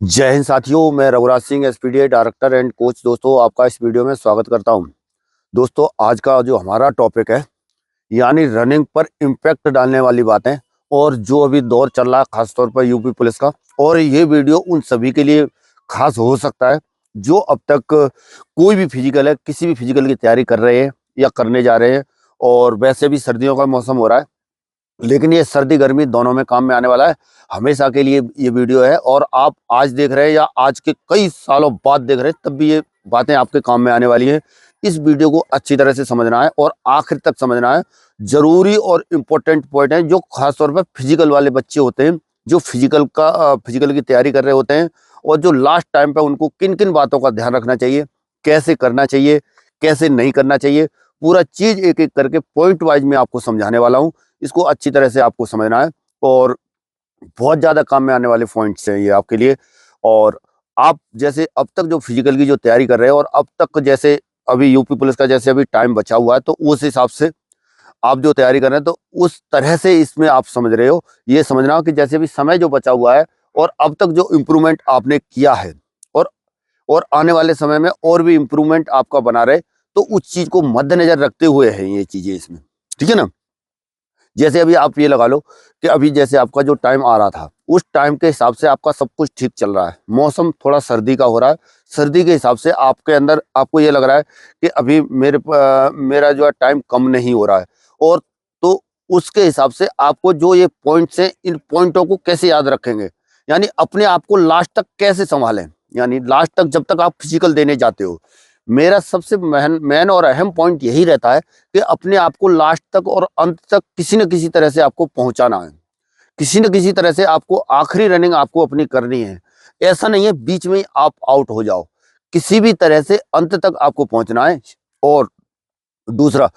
जय हिंद साथियों, मैं Raghuraj Singh SPDA director and coach. दोस्तों, आपका इस वीडियो में स्वागत करता हूं। दोस्तों, आज का जो हमारा टॉपिक है यानी रनिंग पर इम्पैक्ट डालने वाली बातें, और जो अभी दौर चल रहा है खासतौर पर यूपी पुलिस का। और ये वीडियो उन सभी के लिए खास हो सकता है जो अब तक कोई भी फिजिकल है, किसी भी फिजिकल की तैयारी कर रहे हैं या करने जा रहे हैं। और वैसे भी सर्दियों का मौसम हो रहा है, लेकिन ये सर्दी गर्मी दोनों में काम में आने वाला है। हमेशा के लिए ये वीडियो है, और आप आज देख रहे हैं या आज के कई सालों बाद देख रहे हैं, तब भी ये बातें आपके काम में आने वाली है। इस वीडियो को अच्छी तरह से समझना है और आखिर तक समझना है। जरूरी और इम्पोर्टेंट पॉइंट है जो खासतौर पर फिजिकल वाले बच्चे होते हैं, जो फिजिकल की तैयारी कर रहे होते हैं, और जो लास्ट टाइम पे उनको किन किन बातों का ध्यान रखना चाहिए, कैसे करना चाहिए, कैसे नहीं करना चाहिए, पूरा चीज एक एक करके पॉइंट वाइज में आपको समझाने वाला हूँ। इसको अच्छी तरह से आपको समझना है, और बहुत ज्यादा काम में आने वाले पॉइंट्स हैं ये आपके लिए। और आप जैसे अब तक जो फिजिकल की जो तैयारी कर रहे हैं, और अब तक जैसे अभी यूपी पुलिस का जैसे अभी टाइम बचा हुआ है, तो उस हिसाब से आप जो तैयारी कर रहे हैं, तो उस तरह से इसमें आप समझ रहे हो। ये समझना हो कि जैसे अभी समय जो बचा हुआ है, और अब तक जो इम्प्रूवमेंट आपने किया है, और और आने वाले समय में और भी इम्प्रूवमेंट आपका बना रहे, तो उस चीज को मद्देनजर रखते हुए है ये चीजें इसमें। ठीक है ना। जैसे अभी आप ये लगा लो कि अभी जैसे आपका जो टाइम आ रहा था, उस टाइम के हिसाब से आपका सब कुछ ठीक चल रहा है। मौसम थोड़ा सर्दी का हो रहा है, सर्दी के हिसाब से आपके अंदर आपको ये लग रहा है कि अभी मेरा जो है टाइम कम नहीं हो रहा है। और तो उसके हिसाब से आपको जो ये पॉइंट्स हैं, इन पॉइंटों को कैसे याद रखेंगे, यानी अपने आप को लास्ट तक कैसे संभालें। यानी लास्ट तक जब तक आप फिजिकल देने जाते हो, मेरा सबसे मेन और अहम पॉइंट यही रहता है कि अपने आप को लास्ट तक और अंत तक किसी न किसी तरह से आपको पहुंचाना है। किसी न किसी तरह से आपको आखिरी रनिंग आपको अपनी करनी है। ऐसा नहीं है बीच में ही आप आउट हो जाओ, किसी भी तरह से अंत तक आपको पहुंचना है। और दूसरा,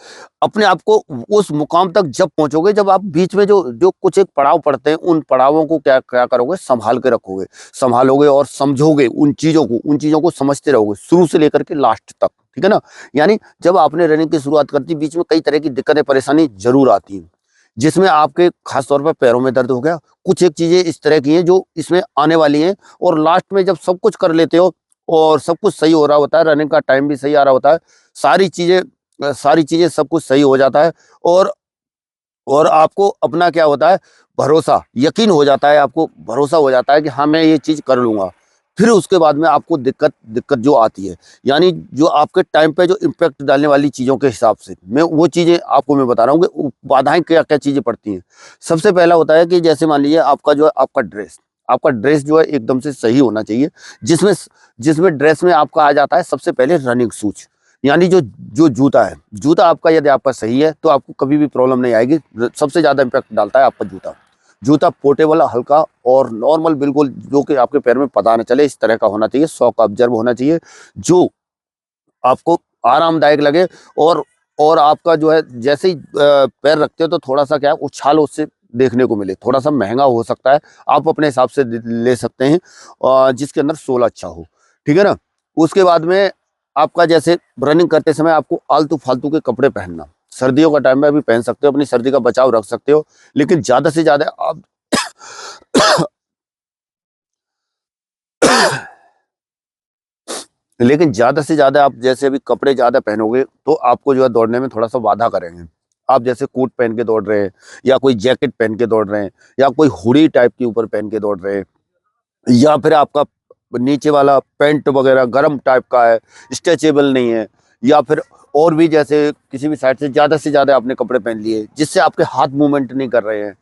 अपने आप को उस मुकाम तक जब पहुंचोगे, जब आप बीच में जो जो कुछ एक पड़ाव पड़ते हैं, उन पड़ावों को क्या क्या करोगे, संभाल के रखोगे, संभालोगे और समझोगे उन चीजों को समझते रहोगे शुरू से लेकर के लास्ट तक। ठीक है ना। यानी जब आपने रनिंग की शुरुआत करती, बीच में कई तरह की दिक्कतें परेशानी जरूर आती हैं, जिसमें आपके खासतौर पर पैरों में दर्द हो गया, कुछ एक चीजें इस तरह की हैं जो इसमें आने वाली हैं। और लास्ट में जब सब कुछ कर लेते हो और सब कुछ सही हो रहा होता है, रनिंग का टाइम भी सही आ रहा होता है, सारी चीजें सब कुछ सही हो जाता है। और आपको अपना क्या होता है, भरोसा, यकीन हो जाता है, आपको भरोसा हो जाता है कि हाँ मैं ये चीज कर लूंगा। फिर उसके बाद में आपको दिक्कत दिक्कत जो आती है, यानी जो आपके टाइम पे जो इम्पैक्ट डालने वाली चीजों के हिसाब से मैं वो चीजें आपको मैं बता रहा हूँ कि बाधाएं क्या क्या चीजें पड़ती हैं। सबसे पहला होता है कि जैसे मान लीजिए आपका जो है आपका ड्रेस जो है एकदम से सही होना चाहिए, जिसमें जिसमें ड्रेस में आपका आ जाता है सबसे पहले रनिंग शूज। यानी जो जो जूता है, जूता आपका यदि आपका सही है तो आपको कभी भी प्रॉब्लम नहीं आएगी। सबसे ज्यादा इम्पैक्ट डालता है आपका जूता। जूता पोर्टेबल, हल्का और नॉर्मल, बिल्कुल जो कि आपके पैर में पता न चले, इस तरह का होना चाहिए। शॉक ऑब्जर्व होना चाहिए, जो आपको आरामदायक लगे। और आपका जो है जैसे ही पैर रखते हो तो थोड़ा सा क्या है, उछाल उससे देखने को मिले। थोड़ा सा महंगा हो सकता है, आप अपने हिसाब से ले सकते हैं, जिसके अंदर सोल अच्छा हो। ठीक है ना। उसके बाद में आपका जैसे रनिंग करते समय आपको आलतू फालतू के कपड़े पहनना, सर्दियों का टाइम में अभी पहन सकते हो, अपनी सर्दी का बचाव रख सकते हो, लेकिन ज्यादा से ज्यादा आप लेकिन ज्यादा से ज्यादा आप जैसे अभी कपड़े ज्यादा पहनोगे तो आपको जो है दौड़ने में थोड़ा सा बाधा करेंगे। आप जैसे कोट पहन के दौड़ रहे हैं, या कोई जैकेट पहन के दौड़ रहे हैं, या कोई हुडी टाइप के ऊपर पहन के दौड़ रहे हैं, या फिर आपका नीचे वाला पैंट वगैरह गर्म टाइप का है, स्ट्रेचेबल नहीं है, या फिर और भी जैसे किसी भी साइड से ज्यादा आपने कपड़े पहन लिए जिससे आपके हाथ मूवमेंट नहीं कर रहे हैं,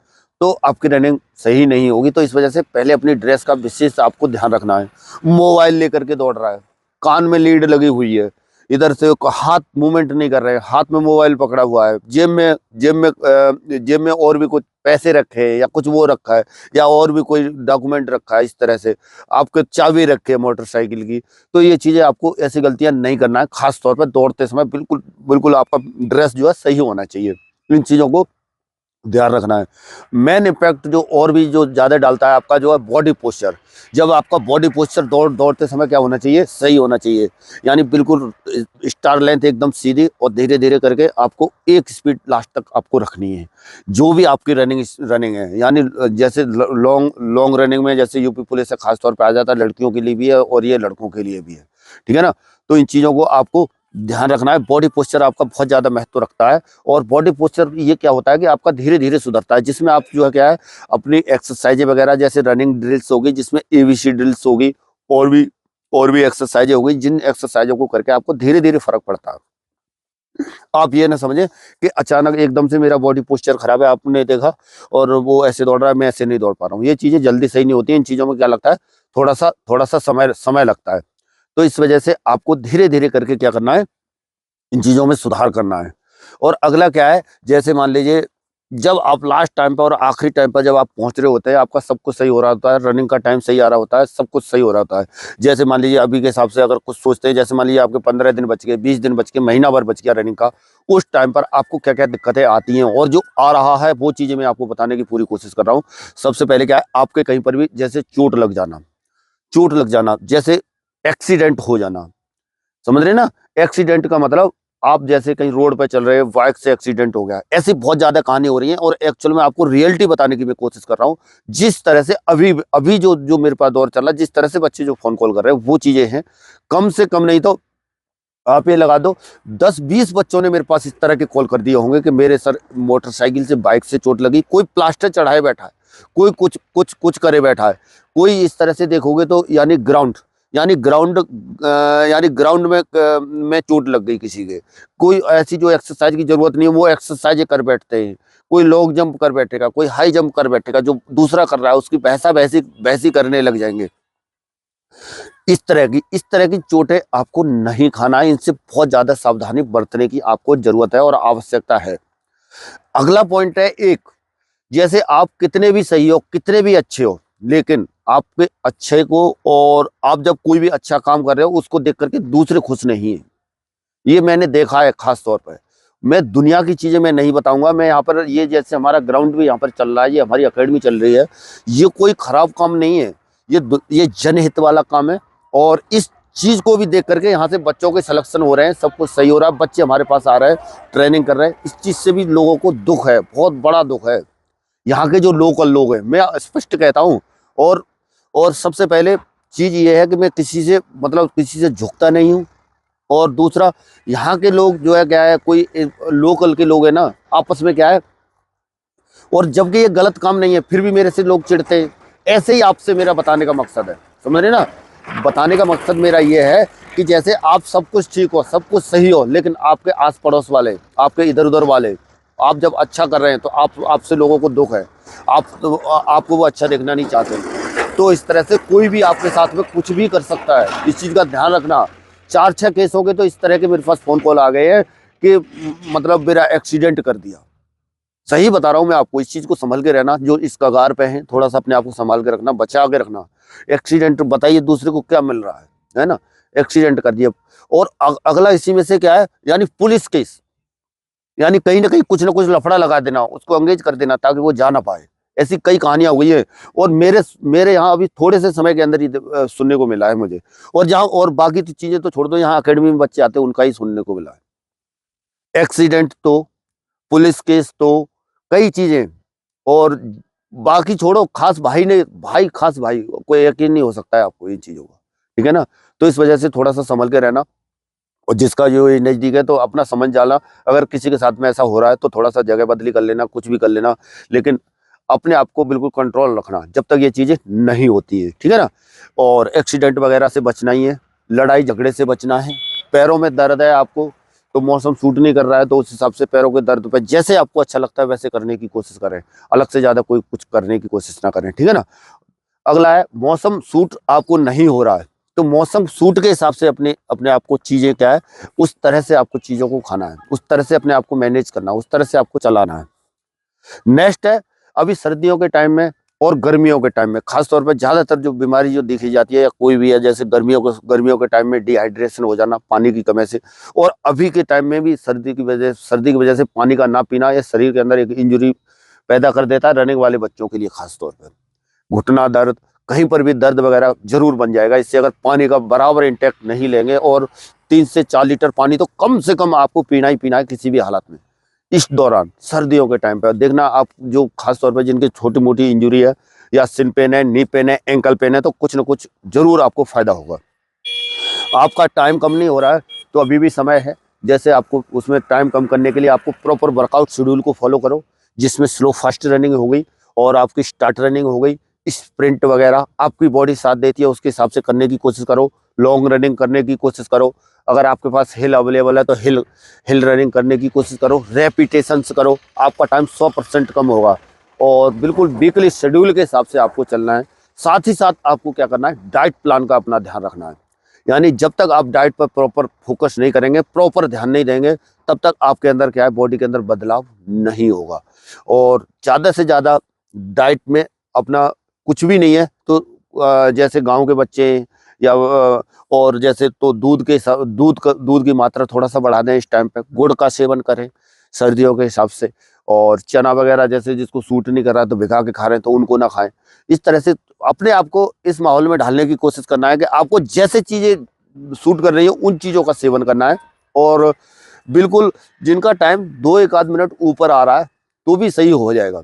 तो आपकी रनिंग सही नहीं होगी। तो इस वजह से पहले अपनी ड्रेस का विशेष आपको ध्यान रखना है। मोबाइल लेकर के दौड़ रहा है, कान में लीड लगी हुई है, इधर से हाथ मूवमेंट नहीं कर रहे, हाथ में मोबाइल पकड़ा हुआ है, जेब में और भी कुछ पैसे रखे हैं, या कुछ वो रखा है, या और भी कोई डॉक्यूमेंट रखा है, इस तरह से आपके चाबी रखे है मोटरसाइकिल की। तो ये चीजें आपको, ऐसी गलतियां नहीं करना है। खास तौर पर दौड़ते समय बिल्कुल बिल्कुल आपका ड्रेस जो है सही होना चाहिए। इन चीजों को ध्यान रखना है। मेन इम्पैक्ट जो और भी जो ज़्यादा डालता है आपका जो है बॉडी पोस्चर। जब आपका बॉडी पोस्चर दौड़ते समय क्या होना चाहिए, सही होना चाहिए, यानी बिल्कुल स्टार लेंथ एकदम सीधी, और धीरे धीरे करके आपको एक स्पीड लास्ट तक आपको रखनी है। जो भी आपकी रनिंग है, यानी जैसे लॉन्ग रनिंग में जैसे यूपी पुलिस से खास तौर पर आ जाता है, लड़कियों के लिए भी है और ये लड़कों के लिए भी है, ठीक है ना। तो इन चीज़ों को आपको ध्यान रखना है। बॉडी पोस्चर आपका बहुत ज़्यादा महत्व रखता है, और बॉडी पोस्चर ये क्या होता है कि आपका धीरे धीरे सुधरता है, जिसमें आप जो है क्या है अपनी एक्सरसाइजें वगैरह जैसे रनिंग ड्रिल्स होगी, जिसमें एबीसी ड्रिल्स होगी, और भी एक्सरसाइजें होगी, जिन एक्सरसाइजों को करके आपको धीरे धीरे फर्क पड़ता है। आप ये ना समझे कि अचानक एकदम से मेरा बॉडी पोस्चर खराब है, आपने देखा और वो ऐसे दौड़ रहा है, मैं ऐसे नहीं दौड़ पा रहा हूँ। ये चीजें जल्दी सही नहीं होती हैं। इन चीजों में क्या लगता है, थोड़ा सा समय लगता है। तो इस वजह से आपको धीरे धीरे करके क्या करना है, इन चीजों में सुधार करना है। और अगला क्या है, जैसे मान लीजिए जब आप लास्ट टाइम पर और आखिरी टाइम पर जब आप पहुंच रहे होते हैं, आपका सब कुछ सही हो रहा होता है, रनिंग का टाइम सही आ रहा होता है, सब कुछ सही हो रहा होता है। जैसे मान लीजिए अभी के हिसाब से अगर कुछ सोचते हैं, जैसे मान लीजिए आपके 15 दिन बच गए, 20 दिन बच गए, महीना भर बच गया रनिंग का, उस टाइम पर आपको क्या क्या दिक्कतें आती हैं और जो आ रहा है वो चीजें मैं आपको बताने की पूरी कोशिश कर रहा हूँ। सबसे पहले क्या है, आपके कहीं पर भी जैसे चोट लग जाना, जैसे एक्सीडेंट हो जाना, समझ रहे ना। एक्सीडेंट का मतलब आप जैसे कहीं रोड पे चल रहे हैं, बाइक से एक्सीडेंट हो गया, ऐसी बहुत ज्यादा कहानी हो रही है। और एक्चुअल में आपको रियलिटी बताने की मैं कोशिश कर रहा हूँ। जिस तरह से अभी अभी जो मेरे पास दौर चल रहा है, जिस तरह से बच्चे जो फोन कॉल कर रहे हैं, वो चीजें हैं। कम से कम नहीं तो आप ये लगा दो 10-20 बच्चों ने मेरे पास इस तरह के कॉल कर दिए होंगे कि मेरे सर मोटरसाइकिल से बाइक से चोट लगी, कोई प्लास्टर चढ़ाए बैठा है, कोई कुछ करे बैठा है, कोई इस तरह से देखोगे तो यानी ग्राउंड में चोट लग गई किसी के। कोई ऐसी जो एक्सरसाइज की जरूरत नहीं है वो एक्सरसाइज कर बैठते हैं। कोई लॉन्ग जंप कर बैठेगा, कोई हाई जंप कर बैठेगा, जो दूसरा कर रहा है उसकी बहसी करने लग जाएंगे। इस तरह की चोटें आपको नहीं खाना है। इनसे बहुत ज्यादा सावधानी बरतने की आपको जरूरत है और आवश्यकता है। अगला पॉइंट है, एक, जैसे आप कितने भी सही हो, कितने भी अच्छे हो, लेकिन आपके अच्छे को, और आप जब कोई भी अच्छा काम कर रहे हो उसको देख करके दूसरे खुश नहीं है। ये मैंने देखा है खास तौर पर। मैं दुनिया की चीजें मैं नहीं बताऊंगा। मैं यहाँ पर ये जैसे हमारा ग्राउंड भी यहाँ पर चल रहा है, ये हमारी एकेडमी चल रही है, ये कोई खराब काम नहीं है, ये जनहित वाला काम है। और इस चीज को भी देख करके यहाँ से बच्चों के सिलेक्शन हो रहे हैं, सब कुछ सही हो रहा है, बच्चे हमारे पास आ रहे हैं, ट्रेनिंग कर रहे हैं। इस चीज से भी लोगों को दुख है, बहुत बड़ा दुख है। यहाँ के जो लोकल लोग हैं, मैं स्पष्ट कहता हूँ। और सबसे पहले चीज ये है कि मैं किसी से झुकता नहीं हूँ। और दूसरा, यहाँ के लोग जो है क्या है, कोई लोकल के लोग है ना, आपस में क्या है, और जबकि ये गलत काम नहीं है फिर भी मेरे से लोग चिढ़ते हैं। ऐसे ही आपसे मेरा बताने का मकसद है, समझ रहे ना। बताने का मकसद मेरा ये है कि जैसे आप सब कुछ ठीक हो, सब कुछ सही हो, लेकिन आपके आस पड़ोस वाले, आपके इधर उधर वाले, आप जब अच्छा कर रहे हैं तो आपसे लोगों को दुख है, आपको वो अच्छा देखना नहीं चाहते। तो इस तरह से कोई भी आपके साथ में कुछ भी कर सकता है, इस चीज का ध्यान रखना। 4-6 केस हो गए तो इस तरह के मेरे पास फोन कॉल आ गए हैं कि मतलब मेरा एक्सीडेंट कर दिया। सही बता रहा हूं मैं आपको, इस चीज को संभल के रहना। जो इस कगार पे है, थोड़ा सा अपने आप को संभाल के रखना, बचा के रखना। एक्सीडेंट बताइए दूसरे को क्या मिल रहा है ना। एक्सीडेंट कर दिया। और अगला इसी में से क्या है, यानी पुलिस केस, यानी कहीं ना कहीं कुछ ना कुछ लफड़ा लगा देना, उसको अंगेज कर देना ताकि वो जा ना पाए। ऐसी कई कहानियां हुई है, और मेरे यहाँ अभी थोड़े से समय के अंदर ही सुनने को मिला है मुझे। और जहाँ, और बाकी तो चीजें तो छोड़ दो, यहाँ अकेडमी में बच्चे आते हैं उनका ही सुनने को मिला है। एक्सीडेंट तो, पुलिस केस तो, कई चीजें। और बाकी छोड़ो, खास भाई कोई यकीन नहीं हो सकता है आपको इन चीजों का, ठीक है ना। तो इस वजह से थोड़ा सा संभल के रहना। और जिसका जो ये नजदीक है तो अपना समझ जाना, अगर किसी के साथ में ऐसा हो रहा है तो थोड़ा सा जगह बदली कर लेना, कुछ भी कर लेना, लेकिन अपने आप को बिल्कुल कंट्रोल रखना जब तक ये चीजें नहीं होती है, ठीक है ना। और एक्सीडेंट वगैरह से बचना ही है, लड़ाई झगड़े से बचना है। पैरों में दर्द है आपको, तो मौसम सूट नहीं कर रहा है, तो उस हिसाब से पैरों के दर्द पे जैसे आपको अच्छा लगता है वैसे करने की कोशिश करें। अलग से ज्यादा कोई कुछ करने की कोशिश ना करें, ठीक है ना। अगला है, मौसम सूट आपको नहीं हो रहा है तो मौसम सूट के हिसाब से अपने अपने आप को चीजें क्या है, उस तरह से आपको चीजों को खाना है, उस तरह से अपने आप को मैनेज करना है, उस तरह से आपको चलाना है। नेक्स्ट है, अभी सर्दियों के टाइम में और गर्मियों के टाइम में खास तौर पर ज्यादातर जो बीमारी जो देखी जाती है या कोई भी है, जैसे गर्मियों के टाइम में डिहाइड्रेशन हो जाना पानी की कमी से, और अभी के टाइम में भी सर्दी की वजह से पानी का ना पीना, या शरीर के अंदर एक इंजरी पैदा कर देता है रनिंग वाले बच्चों के लिए। खास तौर पर घुटना दर्द, कहीं पर भी दर्द वगैरह जरूर बन जाएगा इससे, अगर पानी का बराबर इंटेक नहीं लेंगे। और 3 से 4 लीटर पानी तो कम से कम आपको पीना ही पीना है किसी भी हालत में। इस दौरान सर्दियों के टाइम पर देखना, आप जो खास तौर पर जिनकी छोटी मोटी इंजरी है या सिन पेन है, नी पेन है, एंकल पेन है, तो कुछ ना कुछ जरूर आपको फायदा होगा। आपका टाइम कम नहीं हो रहा है तो अभी भी समय है। जैसे आपको उसमें टाइम कम करने के लिए आपको प्रॉपर वर्कआउट शेड्यूल को फॉलो करो, जिसमें स्लो फास्ट रनिंग हो गई और आपकी स्टार्ट रनिंग हो गई, स्प्रिंट वगैरह आपकी बॉडी साथ देती है उसके हिसाब से करने की कोशिश करो। लॉन्ग रनिंग करने की कोशिश करो, अगर आपके पास हिल अवेलेबल है तो हिल रनिंग करने की कोशिश करो। रेपिटेशंस करो, आपका टाइम 100% कम होगा। और बिल्कुल वीकली शेड्यूल के हिसाब से आपको चलना है। साथ ही साथ आपको क्या करना है, डाइट प्लान का अपना ध्यान रखना है। यानी जब तक आप डाइट पर प्रॉपर फोकस नहीं करेंगे, प्रॉपर ध्यान नहीं देंगे, तब तक आपके अंदर क्या है, बॉडी के अंदर बदलाव नहीं होगा। और ज़्यादा से ज़्यादा डाइट में अपना कुछ भी नहीं है तो जैसे गांव के बच्चे या और जैसे तो दूध की मात्रा थोड़ा सा बढ़ा दें इस टाइम पे, गुड़ का सेवन करें सर्दियों के हिसाब से। और चना वगैरह जैसे जिसको सूट नहीं कर रहा तो भिगा के खा रहे हैं तो उनको ना खाएं। इस तरह से अपने आप को इस माहौल में ढालने की कोशिश करना है कि आपको जैसे चीजें सूट कर रही है उन चीजों का सेवन करना है। और बिल्कुल जिनका टाइम 2-1 मिनट ऊपर आ रहा है तो भी सही हो जाएगा।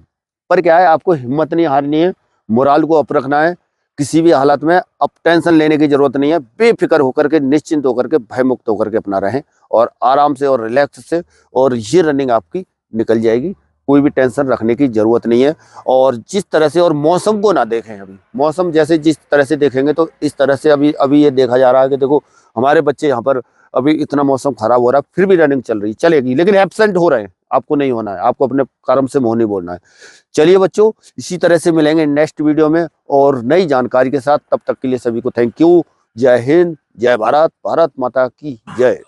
पर क्या है, आपको हिम्मत नहीं हारनी है, मोराल को अप रखना है किसी भी हालत में। अब टेंशन लेने की जरूरत नहीं है, बेफिक्र होकर के, निश्चिंत होकर के, भयमुक्त होकर के अपना रहें और आराम से और रिलैक्स से, और ये रनिंग आपकी निकल जाएगी। कोई भी टेंशन रखने की जरूरत नहीं है। और जिस तरह से, और मौसम को ना देखें, अभी मौसम जैसे जिस तरह से देखेंगे तो इस तरह से अभी ये देखा जा रहा है कि देखो हमारे बच्चे यहाँ पर अभी इतना मौसम खराब हो रहा है फिर भी रनिंग चल रही चलेगी, लेकिन एब्सेंट हो रहे हैं। आपको नहीं होना है, आपको अपने कर्म से मुंह नहीं बोलना है। चलिए बच्चों, इसी तरह से मिलेंगे नेक्स्ट वीडियो में और नई जानकारी के साथ। तब तक के लिए सभी को थैंक यू। जय हिंद, जय भारत, भारत माता की जय।